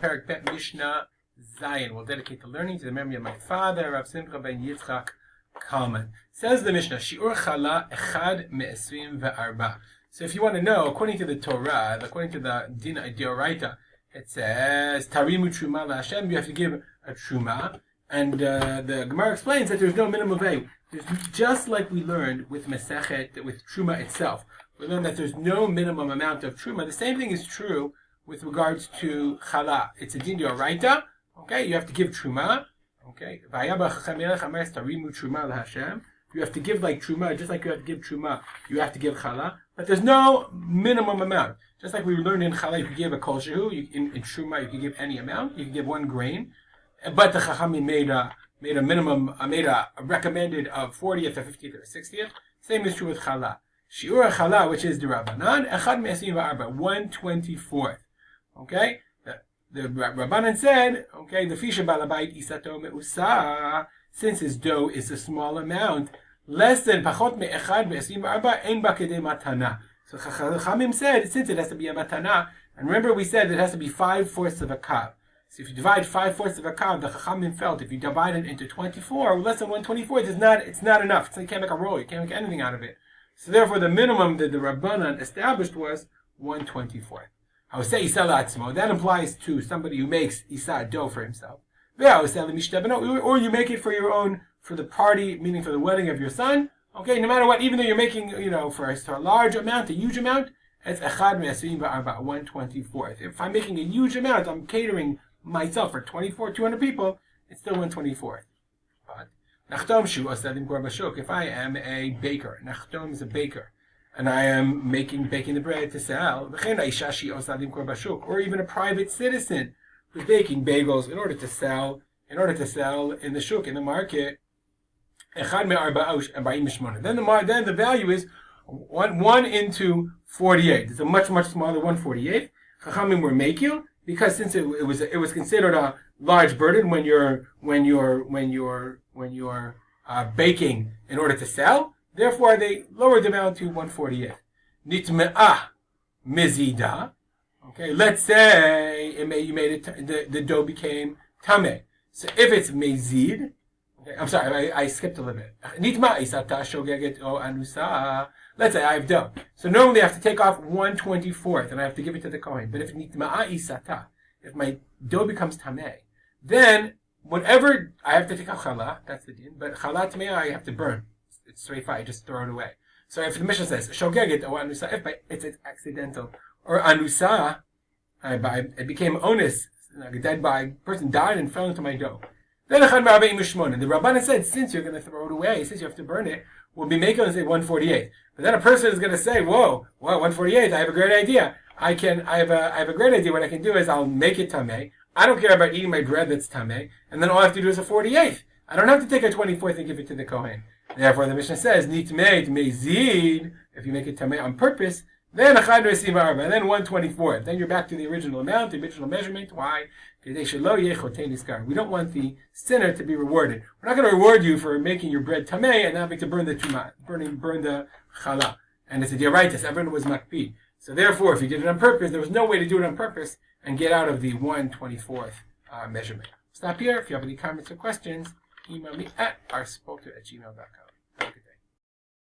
Parak Bet Mishnah Zion. We'll dedicate the learning to the memory of my father, Rav Simcha ben Yitzchak Kalman. Says the Mishnah, Shiur Challah Echad Me'esvim Ve'arba. So if you want to know, according to the Torah, according to the Din D'Oraita, it says, Tarimu Truma LaHashem, you have to give a Truma. And the Gemara explains that there's no minimum value. Just like we learned with Masechet, with Truma itself, we learned that there's no minimum amount of Truma. The same thing is true with regards to Challah. It's a Din D'Oraita. Okay, you have to give Truma. Okay, you have to give like Truma, just like you have to give Truma, you have to give Challah. But there's no minimum amount. Just like we learned in Challah, you can give a kol shehu, in Truma you can give any amount, you can give 1 grain. But the Chachamim made a minimum, made a recommended of 40th or 50th or 60th. Same is true with Challah. Shiur Challah, which is the Rabbanan, Echad Me'esim Va'arba, 1/24. Okay? The Rabbanan said, okay, the Fisha Balabait Isato Me'usa, since his dough is a small amount, less than Pachot Me'echad Me'esim Va'arba, Ein Ba Kedei Matana. So Chachamim said, since it has to be a Matana, and remember we said it has to be 5/4 of a kav. So if you divide 5/4 of a kav, the Chachamim felt if you divide it into 24, less than 1/24, it's not enough. You can't make a roll, you can't make anything out of it. So therefore the minimum that the Rabbanan established was 1/24. That implies to somebody who makes isa dough for himself. Or you make it for your own, for the party, meaning for the wedding of your son. Okay, no matter what, even though you're making, for a large amount, a huge amount, it's echad me'esvim va'arba, 1/24. If I'm making a huge amount, I'm catering myself for 200 people, it's still 1/24. But if I am a baker, nachtom is a baker, and I am baking the bread to sell, or even a private citizen who's baking bagels in order to sell in the shuk, in the market, then the value is 1 into 48. It's a much smaller 1/48. Chachamim were makil, because since it was considered a large burden when you're baking in order to sell. Therefore, they lowered the amount to 1/48. Nitme'ah mezida. Okay, let's say you made it. The dough became tameh. So if it's mezid, okay, I'm sorry, I skipped a little bit. Nitma isata shogeget o anusa. Let's say I have dough. So normally I have to take off 1/24 and I have to give it to the kohen. But if nitma'a isata, if my dough becomes tameh, then whatever I have to take off challah, that's the din. But challah tameh I have to burn. It's sreifah, I just throw it away. So if the Mishnah says shogeget or anusa, if it's accidental, or anusa, it became onus, like a dead body, person died and fell into my dough. Then the Rabbanan said, since you're going to throw it away, since you have to burn it, we'll be making it say 1/48. But then a person is going to say, whoa, 1/48, I have a great idea. I have a great idea. What I can do is I'll make it tameh. I don't care about eating my bread that's tameh, and then all I have to do is a 48th. I don't have to take a 24th and give it to the kohen. Therefore, the Mishnah says, nitmei mezid, if you make it tameh on purpose, then echad me'esim va'arba, and then 1/24. Then you're back to the original amount, the original measurement. Why? We don't want the sinner to be rewarded. We're not going to reward you for making your bread tameh and not having to burn the tumah, burn the challah. And it's a dioraitis. Everyone was makpid. So therefore, if you did it on purpose, there was no way to do it on purpose and get out of the 1/24 measurement. Stop here. If you have any comments or questions, email me at rspolter@gmail.com.